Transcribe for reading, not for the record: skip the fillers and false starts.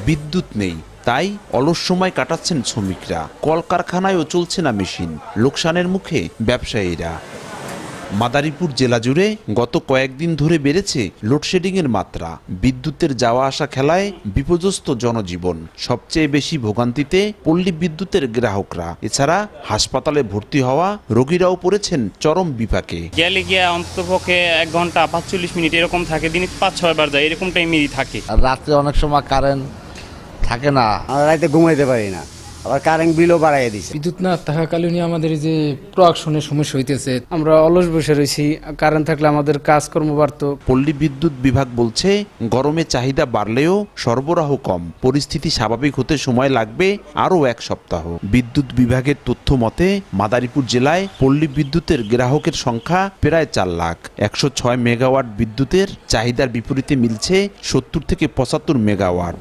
বিদ্যুৎ নেই, তাই অলস সময় কাটাচ্ছেন শ্রমিকরা। কলকারখানায়ও চলছে না মেশিন, লোকসানের মুখে ব্যবসায়ীরা। মাদারীপুর জেলা জুড়ে গত কয়েকদিন ধরে বেড়েছে লোডশেডিংয়ের মাত্রা। বিদ্যুতের যাওয়া আসা খেলায় বিপর্যস্ত জনজীবন। সবচেয়ে বেশি ভোগান্তিতে পল্লী বিদ্যুতের গ্রাহকরা। এছাড়া হাসপাতালে ভর্তি হওয়া রোগীরাও পড়েছেন চরম বিপাকে। গেলে গিয়ে অন্তপক্ষে 1 ঘন্টা 45 মিনিট এরকম থাকে, দিনে 5-6 বার যায়, এরকম টাইমেরই থাকে। আর রাত্রে অনেক সময় কারেন্ট থাকে না, আমরা রাতে ঘুমাইতে পারি না, আবার কারেন্ট বিলও বাড়াইয়া দিছে। বিদ্যুৎ না থাকাকালীন আমাদের যে প্রোডাকশনের সমস্যা হইতেছে, আমরা অলস বসে রয়েছি। কারেন্ট থাকলে আমাদের কাজকর্ম বাড়তো। পল্লী বিদ্যুৎ বিভাগ বলছে, গরমে চাহিদা বাড়লেও সরবরাহ কম। পরিস্থিতি স্বাভাবিক হতে সময় লাগবে আরও 1 সপ্তাহ। বিদ্যুৎ বিভাগের তথ্য মতে মাদারীপুর জেলায় পল্লী বিদ্যুতের গ্রাহকের সংখ্যা প্রায় 4 লাখ। 106 মেগাওয়াট বিদ্যুতের চাহিদার বিপরীতে মিলছে 70 থেকে 75 মেগাওয়াট।